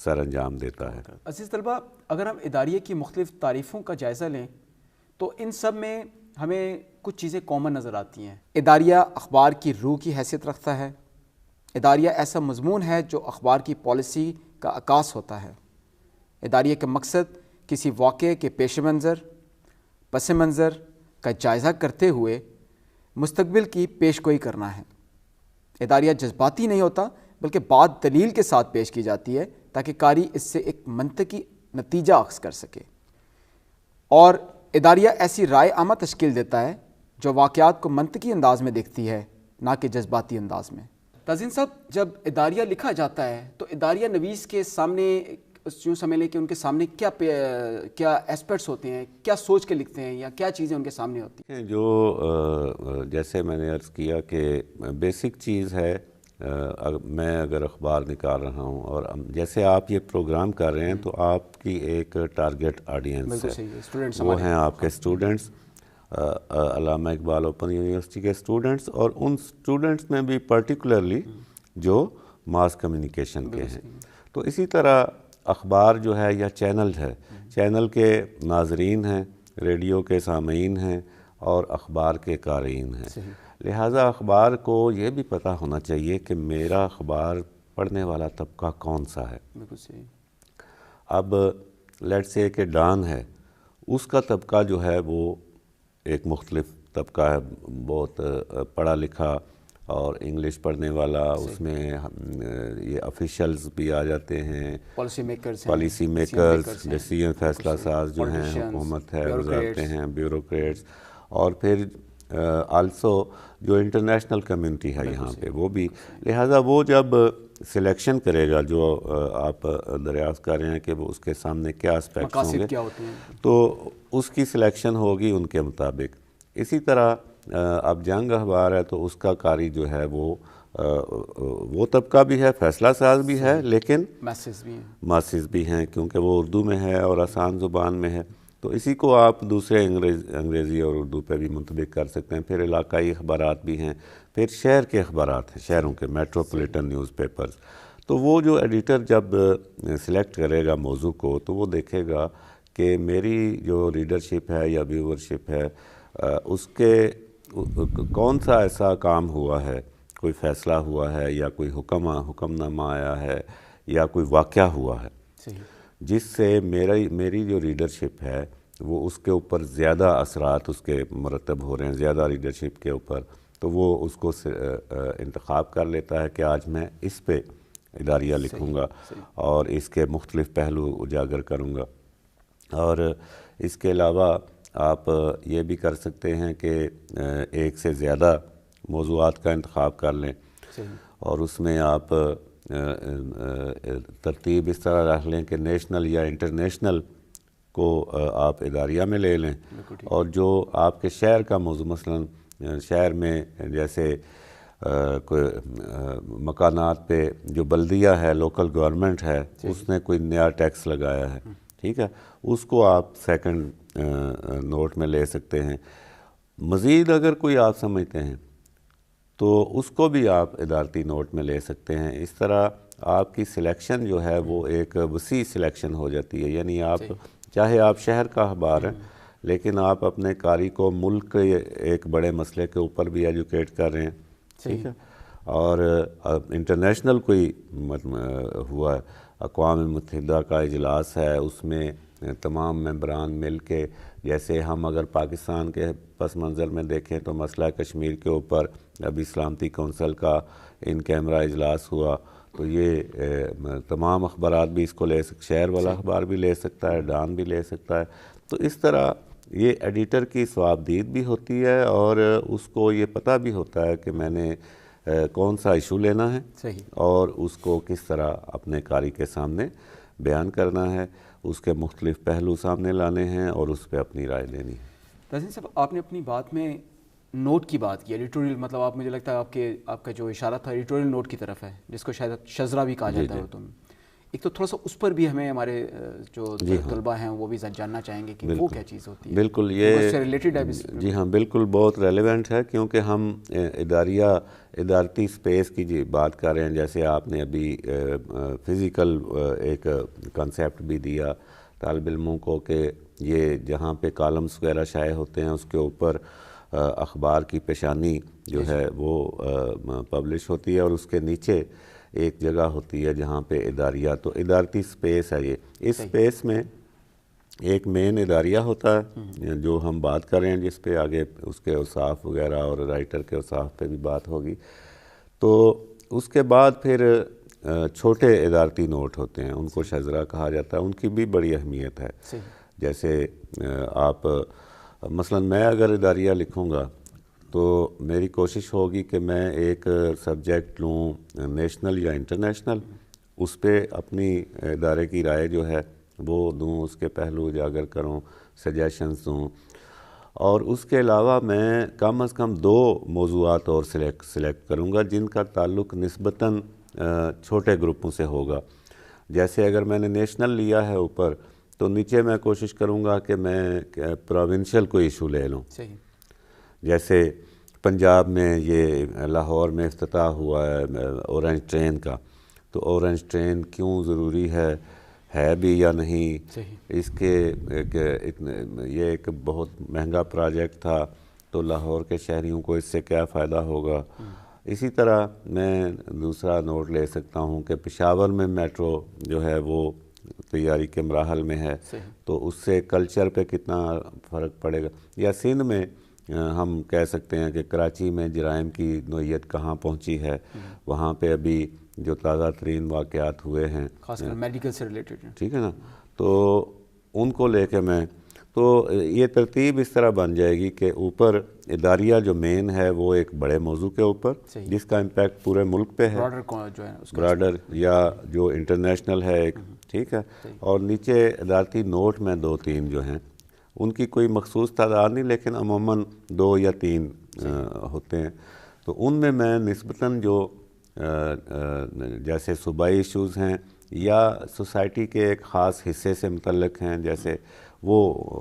سر انجام دیتا ہے۔ عزیز طلبہ، اگر ہم اداریہ کی مختلف تعریفوں کا جائزہ لیں تو ان سب میں ہمیں کچھ چیزیں کامن نظر آتی ہیں۔ اداریہ اخبار کی روح کی حیثیت رکھتا ہے۔ اداریہ ایسا مضمون ہے جو اخبار کی پالیسی کا عکاس ہوتا ہے۔ اداریہ کا مقصد کسی واقعے کے پس منظر کا جائزہ کرتے ہوئے مستقبل کی پیش گوئی کرنا ہے۔ اداریہ جذباتی نہیں ہوتا بلکہ بات دلیل کے ساتھ پیش کی جاتی ہے تاکہ قاری اس سے ایک منطقی نتیجہ اخذ کر سکے، اور اداریہ ایسی رائے عامہ تشکیل دیتا ہے جو واقعات کو منطقی انداز میں دیکھتی ہے، نہ کہ جذباتی انداز میں۔ تازین صاحب، جب اداریہ لکھا جاتا ہے تو اداریہ نویس کے سامنے یوں سمجھ لیں کہ ان کے سامنے کیا ایسپیکٹس ہوتے ہیں، کیا سوچ کے لکھتے ہیں یا کیا چیزیں ان کے سامنے ہوتی ہیں؟ جو جیسے میں نے عرض کیا کہ بیسک چیز ہے، میں اگر اخبار نکال رہا ہوں اور جیسے آپ یہ پروگرام کر رہے ہیں تو آپ کی ایک ٹارگٹ آڈینس ہے، وہ ہیں آپ کے اسٹوڈنٹس، علامہ اقبال اوپن یونیورسٹی کے اسٹوڈنٹس، اور ان اسٹوڈنٹس میں بھی پرٹیکولرلی جو ماس کمیونیکیشن کے ہیں۔ تو اسی طرح اخبار جو ہے یا چینل ہے، چینل کے ناظرین ہیں، ریڈیو کے سامعین ہیں اور اخبار کے قارئین ہیں۔ لہٰذا اخبار کو یہ بھی پتہ ہونا چاہیے کہ میرا اخبار پڑھنے والا طبقہ کون سا ہے۔ اب لیٹ سے کہ ڈان ہے، اس کا طبقہ جو ہے وہ ایک مختلف طبقہ ہے، بہت پڑھا لکھا اور انگلش پڑھنے والا، اس میں یہ آفیشلز بھی آ جاتے ہیں، پالیسی میکرز، ڈیسیژن فیصلہ ساز جو ہیں، حکومت ہے، گزارتے ہیں، بیوروکریٹس، اور پھر آلسو جو انٹرنیشنل کمیونٹی ہے یہاں پہ وہ بھی۔ لہٰذا وہ جب سلیکشن کرے گا، جو آپ دریافت کر رہے ہیں کہ وہ اس کے سامنے کیا اسپیکٹس ہوں گے، تو اس کی سلیکشن ہوگی ان کے مطابق۔ اسی طرح اب جنگ اخبار ہے تو اس کا قاری جو ہے وہ طبقہ بھی ہے، فیصلہ ساز بھی ہے، لیکن ماسز بھی ہیں کیونکہ وہ اردو میں ہے اور آسان زبان میں ہے، تو اسی کو آپ دوسرے انگریزی اور اردو پہ بھی منطبق کر سکتے ہیں۔ پھر علاقائی اخبارات بھی ہیں، پھر شہر کے اخبارات ہیں، شہروں کے میٹروپولیٹن نیوز پیپرز۔ تو وہ جو ایڈیٹر جب سلیکٹ کرے گا موضوع کو تو وہ دیکھے گا کہ میری جو ریڈرشپ ہے یا ویورشپ ہے، اس کے کون سا ایسا کام ہوا ہے، کوئی فیصلہ ہوا ہے یا کوئی حکم نامہ آیا ہے یا کوئی واقعہ ہوا ہے، جس سے میری جو ریڈرشپ ہے وہ اس کے اوپر زیادہ اثرات اس کے مرتب ہو رہے ہیں، زیادہ ریڈرشپ کے اوپر، تو وہ اس کو انتخاب کر لیتا ہے کہ آج میں اس پہ اداریہ لکھوں گا اور اس کے مختلف پہلو اجاگر کروں گا۔ اور اس کے علاوہ آپ یہ بھی کر سکتے ہیں کہ ایک سے زیادہ موضوعات کا انتخاب کر لیں، اور اس میں آپ ترتیب اس طرح رکھ لیں کہ نیشنل یا انٹرنیشنل کو آپ اداریہ میں لے لیں، اور جو آپ کے شہر کا موضوع، مثلا شہر میں جیسے کوئی مکانات پہ جو بلدیہ ہے، لوکل گورنمنٹ ہے، اس نے کوئی نیا ٹیکس لگایا ہے، ٹھیک ہے، اس کو آپ سیکنڈ نوٹ میں لے سکتے ہیں۔ مزید اگر کوئی آپ سمجھتے ہیں تو اس کو بھی آپ ادارتی نوٹ میں لے سکتے ہیں۔ اس طرح آپ کی سلیکشن جو ہے وہ ایک وسیع سلیکشن ہو جاتی ہے، یعنی آپ چاہے آپ شہر کا اخبار ہیں لیکن آپ اپنے قاری کو ملک کے ایک بڑے مسئلے کے اوپر بھی ایجوکیٹ کر رہے ہیں، ٹھیک ہے، اور انٹرنیشنل کوئی ہوا ہے، اقوام متحدہ کا اجلاس ہے، اس میں تمام ممبران مل کے، جیسے ہم اگر پاکستان کے پس منظر میں دیکھیں تو مسئلہ کشمیر کے اوپر ابھی سلامتی کونسل کا ان کیمرہ اجلاس ہوا، تو یہ تمام اخبارات بھی اس کو لے سکتے، شہر والا اخبار بھی لے سکتا ہے، ڈان بھی لے سکتا ہے۔ تو اس طرح یہ ایڈیٹر کی ثوابدید بھی ہوتی ہے اور اس کو یہ پتہ بھی ہوتا ہے کہ میں نے کون سا ایشو لینا ہے اور اس کو کس طرح اپنے قاری کے سامنے بیان کرنا ہے، اس کے مختلف پہلو سامنے لانے ہیں اور اس پہ اپنی رائے دینی ہے۔ تازین صاحب، آپ نے اپنی بات میں نوٹ کی بات کی، ایڈیٹوریل، مطلب آپ، مجھے لگتا ہے آپ کا جو اشارہ تھا ایڈیٹوریل نوٹ کی طرف ہے، جس کو شاید شزرہ بھی کہا جاتا ہے اردو میں۔ ایک تو تھوڑا سا اس پر بھی ہمیں ہمارے جو طلباء ہیں وہ بھی جاننا چاہیں گے کہ وہ کیا چیز ہوتی ہے. بالکل یہ اس سے ریلیٹڈ ہے. جی ہاں بالکل بہت ریلیونٹ ہے، کیونکہ ہم ادارتی سپیس کی بات کر رہے ہیں. جیسے آپ نے ابھی فزیکل ایک کنسیپٹ بھی دیا طالب علموں کو کہ یہ جہاں پہ کالمز وغیرہ شائع ہوتے ہیں اس کے اوپر اخبار کی پیشانی جو ہے وہ پبلش ہوتی ہے، اور اس کے نیچے ایک جگہ ہوتی ہے جہاں پہ اداریہ. تو ادارتی سپیس ہے یہ. اس سپیس میں ایک مین اداریہ ہوتا ہے جو ہم بات کر رہے ہیں، جس پہ آگے اس کے اوصاف وغیرہ اور رائٹر کے اوصاف پہ بھی بات ہوگی. تو اس کے بعد پھر چھوٹے ادارتی نوٹ ہوتے ہیں، ان کو شذرا کہا جاتا ہے. ان کی بھی بڑی اہمیت ہے. جیسے آپ مثلا میں اگر اداریہ لکھوں گا تو میری کوشش ہوگی کہ میں ایک سبجیکٹ لوں نیشنل یا انٹرنیشنل، اس پہ اپنی ادارے کی رائے جو ہے وہ دوں، اس کے پہلو اجاگر کروں، سجیشنز دوں. اور اس کے علاوہ میں کم از کم 2 موضوعات اور سلیکٹ کروں گا جن کا تعلق نسبتاً چھوٹے گروپوں سے ہوگا. جیسے اگر میں نے نیشنل لیا ہے اوپر، تو نیچے میں کوشش کروں گا کہ میں پروونشل کوئی ایشو لے لوں. جیسے پنجاب میں یہ لاہور میں افتتاح ہوا ہے اورنج ٹرین کا، تو اورنج ٹرین کیوں ضروری ہے بھی یا نہیں. اس کے یہ ایک بہت مہنگا پروجیکٹ تھا، تو لاہور کے شہریوں کو اس سے کیا فائدہ ہوگا. اسی طرح میں دوسرا نوٹ لے سکتا ہوں کہ پشاور میں میٹرو جو ہے وہ تیاری کے مراحل میں ہے، تو اس سے کلچر پہ کتنا فرق پڑے گا. یا سندھ میں ہم کہہ سکتے ہیں کہ کراچی میں جرائم کی نوعیت کہاں پہنچی ہے، وہاں پہ ابھی جو تازہ ترین واقعات ہوئے ہیں خاص کر میڈیکل سے ریلیٹڈ، ٹھیک ہے نا، تو ان کو لے کے تو یہ ترتیب اس طرح بن جائے گی کہ اوپر اداریہ جو مین ہے وہ ایک بڑے موضوع کے اوپر جس کا امپیکٹ پورے ملک پہ ہے، براڈر یا جو انٹرنیشنل ہے ایک، ٹھیک ہے. اور نیچے ادارتی نوٹ میں 2-3 جو ہیں، ان کی کوئی مخصوص تعداد نہیں، لیکن عموماً 2 یا 3 ہوتے ہیں. تو ان میں نسبتاً جو جیسے صوبائی ایشوز ہیں یا سوسائٹی کے ایک خاص حصے سے متعلق ہیں، جیسے وہ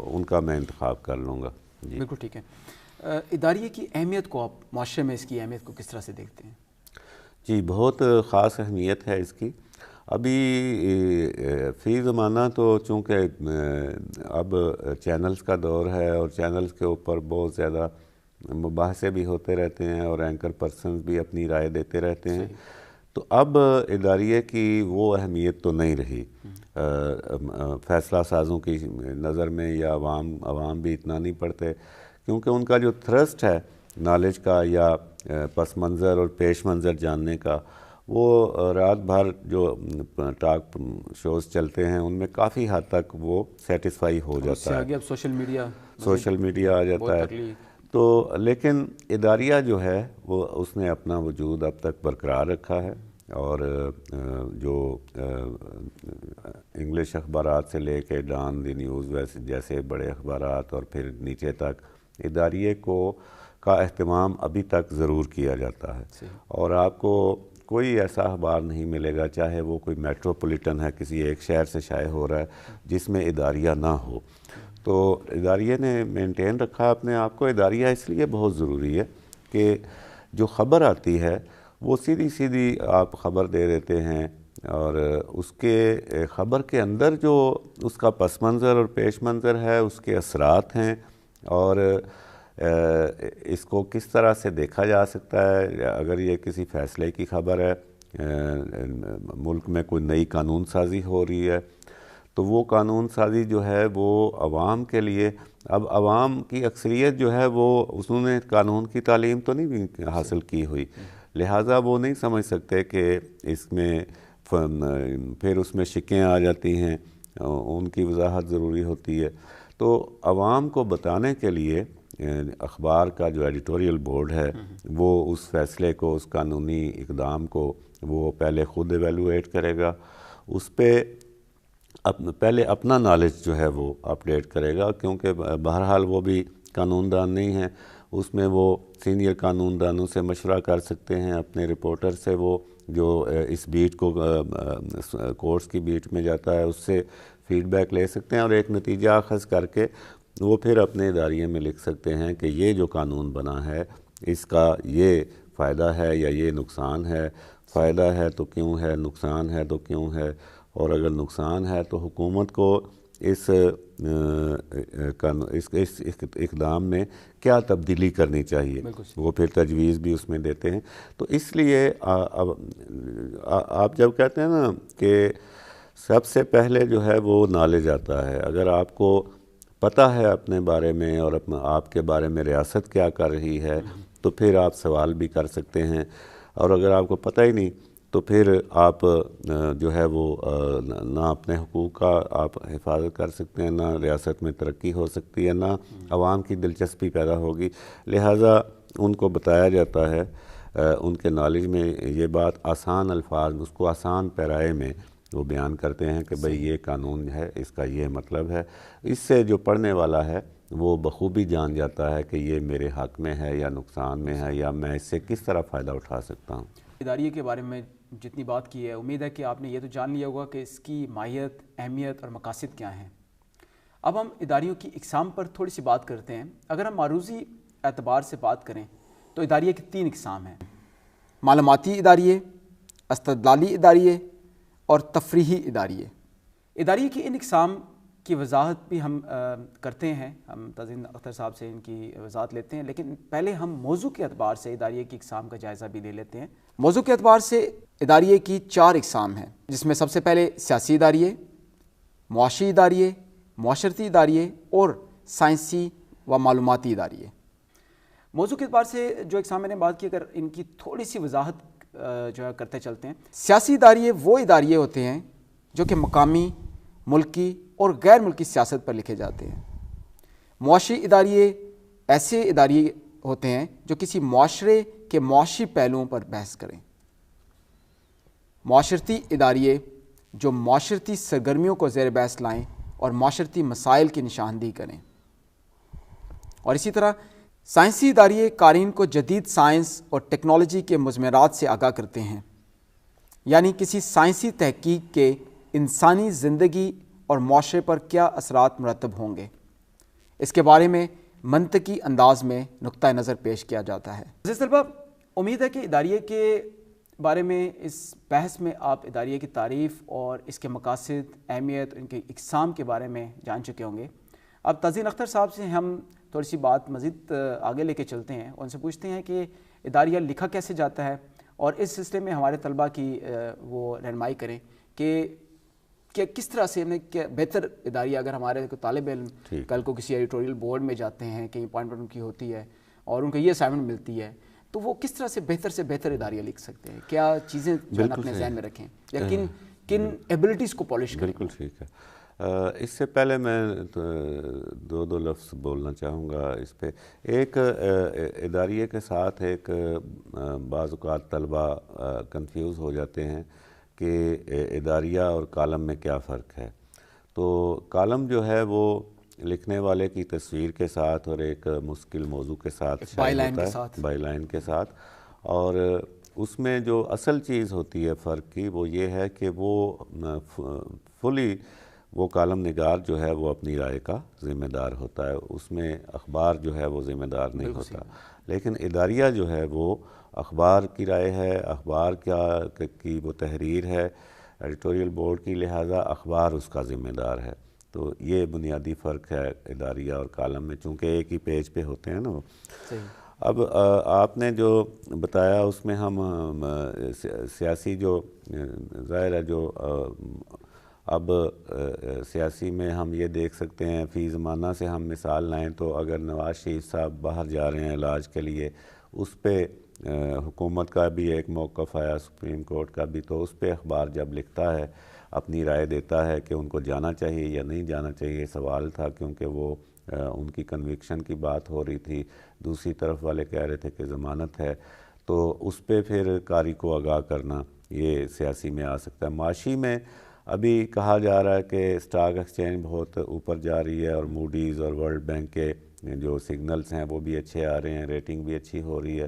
ان کا میں انتخاب کر لوں گا. جی بالکل ٹھیک ہے. اداریے کی اہمیت کو آپ معاشرے میں اس کی اہمیت کو کس طرح سے دیکھتے ہیں؟ جی بہت خاص اہمیت ہے اس کی. ابھی فی زمانہ تو چونکہ اب چینلز کا دور ہے، اور چینلز کے اوپر بہت زیادہ مباحثے بھی ہوتے رہتے ہیں اور اینکر پرسنز بھی اپنی رائے دیتے رہتے ہیں. تو اب اداریے کی وہ اہمیت تو نہیں رہی فیصلہ سازوں کی نظر میں، یا عوام بھی اتنا نہیں پڑھتے، کیونکہ ان کا جو تھرسٹ ہے نالج کا یا پس منظر اور پیش منظر جاننے کا، وہ رات بھر جو ٹاک شوز چلتے ہیں ان میں کافی حد تک وہ سیٹسفائی ہو جاتا ہے. اب سوشل میڈیا آ جاتا ہے. تو لیکن اداریہ جو ہے وہ اس نے اپنا وجود اب تک برقرار رکھا ہے، اور جو انگلش اخبارات سے لے کے ڈان دی نیوز جیسے بڑے اخبارات اور پھر نیچے تک اداریے کا اہتمام ابھی تک ضرور کیا جاتا ہے. اور آپ کو کوئی ایسا اخبار نہیں ملے گا، چاہے وہ کوئی میٹروپولیٹن ہے کسی ایک شہر سے شائع ہو رہا ہے، جس میں اداریہ نہ ہو. تو اداریے نے مینٹین رکھا اپنے آپ کو. اداریہ اس لیے بہت ضروری ہے کہ جو خبر آتی ہے وہ سیدھی آپ خبر دے دیتے ہیں، اور اس کے خبر کے اندر جو اس کا پس منظر اور پیش منظر ہے، اس کے اثرات ہیں، اور اس کو کس طرح سے دیکھا جا سکتا ہے. اگر یہ کسی فیصلے کی خبر ہے، ملک میں کوئی نئی قانون سازی ہو رہی ہے، تو وہ قانون سازی جو ہے وہ عوام کے لیے، اب عوام کی اکثریت جو ہے وہ انہوں نے قانون کی تعلیم تو نہیں حاصل کی ہوئی، لہٰذا وہ نہیں سمجھ سکتے کہ اس میں پھر اس میں شکیں آ جاتی ہیں، ان کی وضاحت ضروری ہوتی ہے. تو عوام کو بتانے کے لیے اخبار کا جو ایڈیٹوریل بورڈ ہے وہ اس فیصلے کو، اس قانونی اقدام کو وہ پہلے خود ایویلویٹ کرے گا، اس پہ پہلے اپنا نالج جو ہے وہ اپڈیٹ کرے گا، کیونکہ بہرحال وہ بھی قانون دان نہیں ہیں. اس میں وہ سینئر قانون دانوں سے مشورہ کر سکتے ہیں، اپنے رپورٹر سے وہ جو اس بیٹ کو کورس کی بیٹ میں جاتا ہے اس سے فیڈ بیک لے سکتے ہیں اور ایک نتیجہ اخذ کر کے وہ پھر اپنے اداریے میں لکھ سکتے ہیں کہ یہ جو قانون بنا ہے اس کا یہ فائدہ ہے یا یہ نقصان ہے، فائدہ ہے تو کیوں ہے، نقصان ہے تو کیوں ہے، اور اگر نقصان ہے تو حکومت کو اس اقدام میں کیا تبدیلی کرنی چاہیے، وہ پھر تجویز بھی اس میں دیتے ہیں۔ تو اس لیے آپ جب کہتے ہیں نا کہ سب سے پہلے جو ہے وہ نالج آتا ہے، اگر آپ کو پتہ ہے اپنے بارے میں اور آپ کے بارے میں ریاست کیا کر رہی ہے تو پھر آپ سوال بھی کر سکتے ہیں، اور اگر آپ کو پتہ ہی نہیں تو پھر آپ جو ہے وہ نہ اپنے حقوق کا آپ حفاظت کر سکتے ہیں، نہ ریاست میں ترقی ہو سکتی ہے، نہ عوام کی دلچسپی پیدا ہوگی۔ لہٰذا ان کو بتایا جاتا ہے، ان کے نالج میں یہ بات آسان الفاظ، اس کو آسان پیرائے میں وہ بیان کرتے ہیں کہ بھئی یہ قانون ہے، اس کا یہ مطلب ہے۔ اس سے جو پڑھنے والا ہے وہ بخوبی جان جاتا ہے کہ یہ میرے حق میں ہے یا نقصان میں ہے، یا میں اس سے کس طرح فائدہ اٹھا سکتا ہوں۔ اداریے کے بارے میں جتنی بات کی ہے، امید ہے کہ آپ نے یہ تو جان لیا ہوگا کہ اس کی ماہیت، اہمیت اور مقاصد کیا ہیں۔ اب ہم اداریوں کی اقسام پر تھوڑی سی بات کرتے ہیں۔ اگر ہم معروضی اعتبار سے بات کریں تو اداریے کی 3 اقسام ہیں: معلوماتی اداریے، استدلالی اداریے اور تفریحی اداریے۔ اداریے کی ان اقسام کی وضاحت بھی ہم کرتے ہیں، ہم تزین اختر صاحب سے ان کی وضاحت لیتے ہیں، لیکن پہلے ہم موضوع کے اعتبار سے اداریے کی اقسام کا جائزہ بھی لے لیتے ہیں۔ موضوع کے اعتبار سے اداریے کی 4 اقسام ہیں، جس میں سب سے پہلے سیاسی اداریے، معاشی اداریے، معاشرتی اداریے اور سائنسی و معلوماتی اداریے۔ موضوع کے اعتبار سے جو اقسام میں نے بات کی، اگر ان کی تھوڑی سی وضاحت جو ہے کرتے چلتے ہیں۔ سیاسی اداریے وہ اداریے ہوتے ہیں جو کہ مقامی، ملکی اور غیر ملکی سیاست پر لکھے جاتے ہیں۔ معاشی اداریے ایسے اداریے ہوتے ہیں جو کسی معاشرے کے معاشی پہلوؤں پر بحث کریں۔ معاشرتی اداریے جو معاشرتی سرگرمیوں کو زیر بحث لائیں اور معاشرتی مسائل کی نشاندہی کریں۔ اور اسی طرح سائنسی اداریے قارئین کو جدید سائنس اور ٹیکنالوجی کے مضمرات سے آگاہ کرتے ہیں، یعنی کسی سائنسی تحقیق کے انسانی زندگی اور معاشرے پر کیا اثرات مرتب ہوں گے، اس کے بارے میں منطقی انداز میں نقطہ نظر پیش کیا جاتا ہے۔ عزیز طلبہ، امید ہے کہ اداریے کے بارے میں اس بحث میں آپ اداریے کی تعریف اور اس کے مقاصد، اہمیت، ان کے اقسام کے بارے میں جان چکے ہوں گے۔ اب تزین اختر صاحب سے ہم تھوڑی سی بات مزید آگے لے کے چلتے ہیں، ان سے پوچھتے ہیں کہ اداریہ لکھا کیسے جاتا ہے، اور اس سلسلے میں ہمارے طلبہ کی وہ رہنمائی کریں کہ کس طرح سے بہتر اداریہ، اگر ہمارے طالب علم کل کو کسی ایڈیٹوریل بورڈ میں جاتے ہیں، کہیں اپوائنٹمنٹ ان کی ہوتی ہے اور ان کو یہ اسائنمنٹ ملتی ہے، تو وہ کس طرح سے بہتر اداریہ لکھ سکتے ہیں، کیا چیزیں جو اپنے ذہن میں رکھیں یا کن ایبلٹیز کو پالش کریں؟ بالکل ٹھیک ہے۔ اس سے پہلے میں دو لفظ بولنا چاہوں گا اس پہ۔ ایک اداریے کے ساتھ ایک بعض اوقات طلبہ کنفیوز ہو جاتے ہیں کہ اداریہ اور کالم میں کیا فرق ہے۔ تو کالم جو ہے وہ لکھنے والے کی تصویر کے ساتھ اور ایک مشکل موضوع کے ساتھ بائی لائن کے ساتھ، اور اس میں جو اصل چیز ہوتی ہے فرق کی وہ یہ ہے کہ وہ فلی وہ کالم نگار جو ہے وہ اپنی رائے کا ذمہ دار ہوتا ہے، اس میں اخبار جو ہے وہ ذمہ دار نہیں ہوتا۔ لیکن اداریہ جو ہے وہ اخبار کی رائے ہے، اخبار کی وہ تحریر ہے ایڈیٹوریل بورڈ کی، لہٰذا اخبار اس کا ذمہ دار ہے۔ تو یہ بنیادی فرق ہے اداریہ اور کالم میں، چونکہ ایک ہی پیج پہ ہوتے ہیں نا وہ۔ اب آپ نے جو بتایا اس میں ہم سیاسی جو ظاہر ہے جو اب سیاسی میں ہم یہ دیکھ سکتے ہیں، فی زمانہ سے ہم مثال لائیں تو اگر نواز شریف صاحب باہر جا رہے ہیں علاج کے لیے، اس پہ حکومت کا بھی ایک موقف آیا، سپریم کورٹ کا بھی، تو اس پہ اخبار جب لکھتا ہے اپنی رائے دیتا ہے کہ ان کو جانا چاہیے یا نہیں جانا چاہیے، سوال تھا کیونکہ وہ ان کی کنوکشن کی بات ہو رہی تھی، دوسری طرف والے کہہ رہے تھے کہ ضمانت ہے، تو اس پہ پھر قاری کو آگاہ کرنا یہ سیاسی میں آ سکتا ہے۔ معاشی میں ابھی کہا جا رہا ہے کہ اسٹاک ایکسچینج بہت اوپر جا رہی ہے اور موڈیز اور ورلڈ بینک کے جو سگنلز ہیں وہ بھی اچھے آ رہے ہیں، ریٹنگ بھی اچھی ہو رہی ہے۔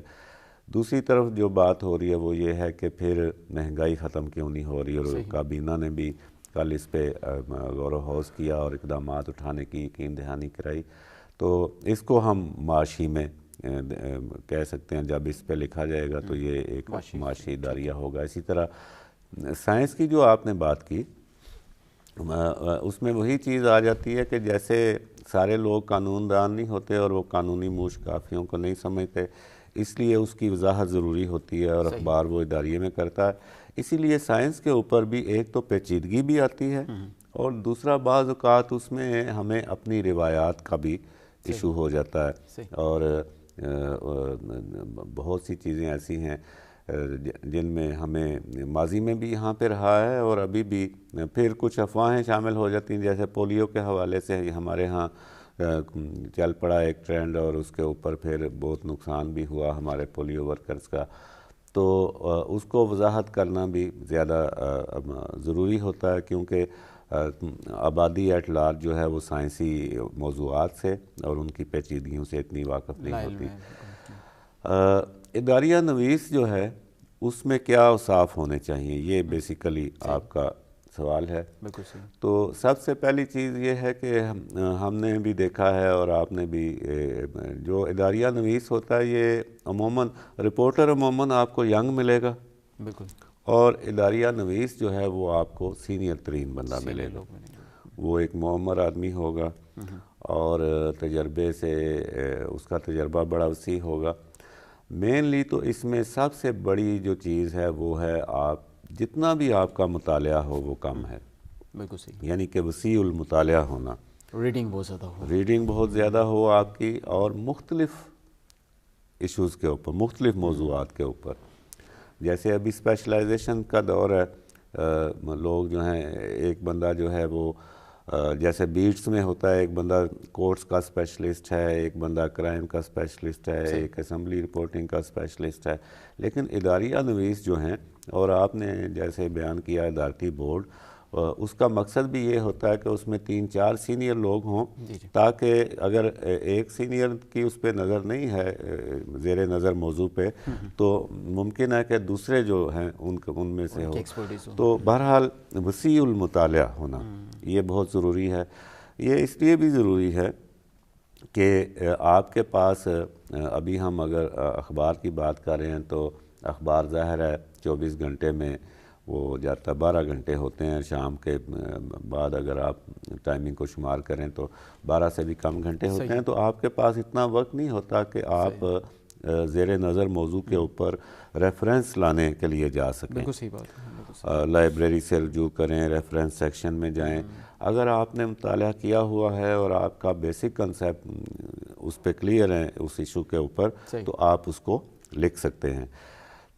دوسری طرف جو بات ہو رہی ہے وہ یہ ہے کہ پھر مہنگائی ختم کیوں نہیں ہو رہی، اور کابینہ نے بھی کل اس پہ غور و خوض کیا اور اقدامات اٹھانے کی یقین دہانی کرائی. تو اس کو ہم معاشی میں کہہ سکتے ہیں. جب اس پہ لکھا جائے گا تو یہ ایک معاشی اداریہ ہوگا. اسی طرح سائنس کی جو آپ نے بات کی اس میں وہی چیز آ جاتی ہے کہ جیسے سارے لوگ قانون دان نہیں ہوتے اور وہ قانونی موش کافیوں کو نہیں سمجھتے، اس لیے اس کی وضاحت ضروری ہوتی ہے اور اخبار وہ اداریے میں کرتا ہے. اسی لیے سائنس کے اوپر بھی ایک تو پیچیدگی بھی آتی ہے اور دوسرا بعض اوقات اس میں ہمیں اپنی روایات کا بھی ایشو ہو جاتا ہے. اور بہت سی چیزیں ایسی ہیں جن میں ہمیں ماضی میں بھی یہاں پہ رہا ہے اور ابھی بھی پھر کچھ افواہیں شامل ہو جاتی ہیں. جیسے پولیو کے حوالے سے ہمارے ہاں چل پڑا ایک ٹرینڈ اور اس کے اوپر پھر بہت نقصان بھی ہوا ہمارے پولیو ورکرز کا. تو اس کو وضاحت کرنا بھی زیادہ ضروری ہوتا ہے کیونکہ آبادی ایٹ لارج جو ہے وہ سائنسی موضوعات سے اور ان کی پیچیدگیوں سے اتنی واقف نہیں ہوتی. اداریہ نویس جو ہے اس میں کیا اوصاف ہونے چاہیے، یہ بیسیکلی آپ کا سوال ہے. بالکل صحیح. تو سب سے پہلی چیز یہ ہے کہ ہم نے بھی دیکھا ہے اور آپ نے بھی، جو اداریہ نویس ہوتا ہے یہ عموماً رپورٹر عموماً آپ کو ینگ ملے گا. بالکل. اور اداریہ نویس جو ہے وہ آپ کو سینئر ترین بندہ ملے گا. وہ ایک معمر آدمی ہوگا اور تجربے سے اس کا تجربہ بڑا وسیع ہوگا. مینلی تو اس میں سب سے بڑی جو چیز ہے وہ ہے آپ جتنا بھی آپ کا مطالعہ ہو وہ کم ہے. بالکل صحیح. یعنی کہ وسیع المطالعہ ہونا، ریڈنگ بہت زیادہ ہو، ریڈنگ بہت زیادہ ہو آپ کی، اور مختلف ایشوز کے اوپر، مختلف موضوعات کے اوپر. جیسے ابھی اسپیشلائزیشن کا دور ہے، لوگ جو ہیں ایک بندہ جو ہے وہ جیسے بیٹس میں ہوتا ہے، ایک بندہ کورٹس کا اسپیشلسٹ ہے، ایک بندہ کرائم کا اسپیشلسٹ ہے، ایک اسمبلی رپورٹنگ کا اسپیشلسٹ ہے. لیکن اداریہ نویس جو ہیں، اور آپ نے جیسے بیان کیا ادارتی بورڈ، اس کا مقصد بھی یہ ہوتا ہے کہ اس میں 3-4 سینئر لوگ ہوں تاکہ اگر ایک سینئر کی اس پہ نظر نہیں ہے زیر نظر موضوع پہ تو ممکن ہے کہ دوسرے جو ہیں ان میں سے ہو. تو بہرحال وسیع المطالعہ ہونا یہ بہت ضروری ہے. یہ اس لیے بھی ضروری ہے کہ آپ کے پاس ابھی ہم اگر اخبار کی بات کر رہے ہیں تو اخبار ظاہر ہے 24 گھنٹے میں وہ جاتا 12 گھنٹے ہوتے ہیں. شام کے بعد اگر آپ ٹائمنگ کو شمار کریں تو 12 سے بھی کم گھنٹے ہوتے ہیں. تو آپ کے پاس اتنا وقت نہیں ہوتا کہ آپ زیر نظر موضوع کے اوپر ریفرنس لانے کے لیے جا سکیں. بالکل صحیح بات ہے. لائبریری سے رجوع کریں، ریفرنس سیکشن میں جائیں. اگر آپ نے مطالعہ کیا ہوا ہے اور آپ کا بیسک کنسیپٹ اس پہ کلیئر ہے اس ایشو کے اوپر تو آپ اس کو لکھ سکتے ہیں.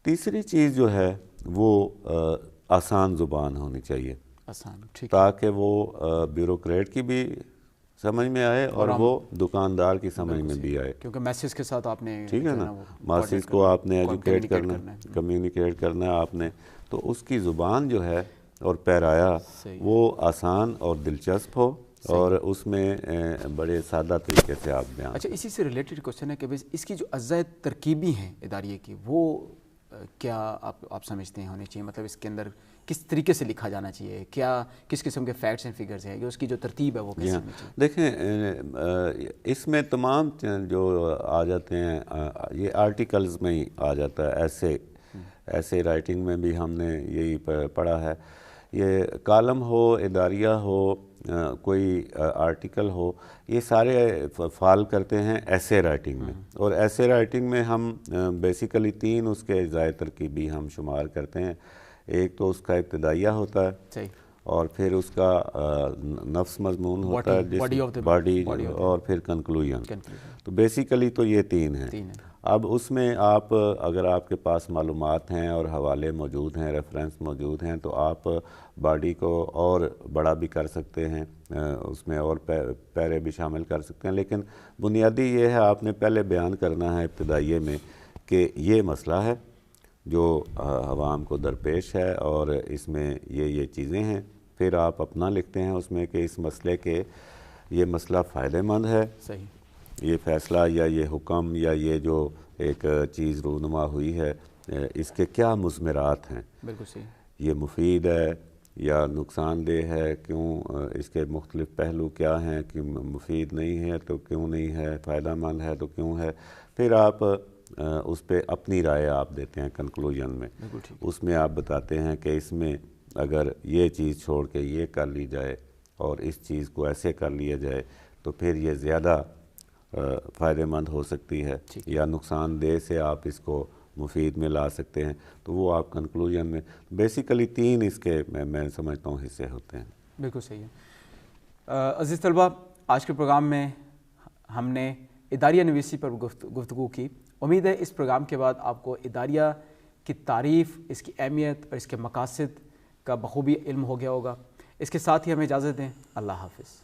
تیسری چیز جو ہے وہ آسان زبان ہونی چاہیے تاکہ وہ بیوروکریٹ کی بھی سمجھ میں آئے اور وہ دکاندار کی سمجھ میں بھی آئے. کیونکہ میسیج کے ساتھ آپ نے، ٹھیک ہے نا، میسیج کو آپ نے ایجوکیٹ کرنا ہے، کمیونیکیٹ کرنا ہے آپ نے. تو اس کی زبان جو ہے اور پیرایا وہ آسان اور دلچسپ ہو اور اس میں بڑے سادہ طریقے سے آپ بیان. اچھا، اسی سے ریلیٹڈ کوشچن ہے کہ اس کی جو اجزاء ترکیبی ہیں اداریے کی، وہ کیا آپ سمجھتے ہیں ہونے چاہیے؟ مطلب اس کے اندر کس طریقے سے لکھا جانا چاہیے؟ کیا کس قسم کے فیکٹس اینڈ فگرز ہیں؟ اس کی جو ترتیب ہے وہ کیسے ہونی چاہیے؟ دیکھیں اس میں تمام جو آ جاتے ہیں یہ آرٹیکلز میں ہی آ جاتا ہے. ایسے رائٹنگ میں بھی ہم نے یہی پڑھا ہے. یہ کالم ہو، اداریہ ہو، کوئی آرٹیکل ہو، یہ سارے فال کرتے ہیں ایسے رائٹنگ میں. اور ایسے رائٹنگ میں ہم بیسیکلی 3 اس کے اجزاء ترکیبی ہم شمار کرتے ہیں. ایک تو اس کا ابتدائیہ ہوتا ہے اور پھر اس کا نفس مضمون ہوتا ہے، باڈی، اور پھر کنکلوژن. تو بیسیکلی تو یہ 3 ہیں. اب اس میں آپ اگر آپ کے پاس معلومات ہیں اور حوالے موجود ہیں، ریفرنس موجود ہیں، تو آپ باڈی کو اور بڑا بھی کر سکتے ہیں، اس میں اور پیرے بھی شامل کر سکتے ہیں. لیکن بنیادی یہ ہے آپ نے پہلے بیان کرنا ہے ابتدائیے میں کہ یہ مسئلہ ہے جو عوام کو درپیش ہے اور اس میں یہ چیزیں ہیں. پھر آپ اپنا لکھتے ہیں اس میں کہ اس مسئلے کے یہ مسئلہ فائدہ مند ہے، یہ فیصلہ یا یہ حکم یا یہ جو ایک چیز رونما ہوئی ہے اس کے کیا مضمرات ہیں، بالکل صحیح، یہ مفید ہے یا نقصان دہ ہے، کیوں اس کے مختلف پہلو کیا ہیں، کہ مفید نہیں ہے تو کیوں نہیں ہے، فائدہ مند ہے تو کیوں ہے، پھر آپ اس پہ اپنی رائے آپ دیتے ہیں کنکلوژن میں۔ بالکل ٹھیک، اس میں آپ بتاتے ہیں کہ اس میں اگر یہ چیز چھوڑ کے یہ کر لی جائے اور اس چیز کو ایسے کر لیا جائے تو پھر یہ زیادہ فائدہ مند ہو سکتی ہے، یا نقصان دہ سے آپ اس کو مفید میں لا سکتے ہیں، تو وہ آپ کنکلوژن میں بیسیکلی 3 اس کے میں سمجھتا ہوں حصے ہوتے ہیں۔ بالکل صحیح ہے۔ عزیز طلبہ، آج کے پروگرام میں ہم نے اداریہ نویسی پر گفتگو کی۔ امید ہے اس پروگرام کے بعد آپ کو اداریہ کی تعریف، اس کی اہمیت اور اس کے مقاصد کا بخوبی علم ہو گیا ہوگا۔ اس کے ساتھ ہی ہمیں اجازت دیں۔ اللہ حافظ۔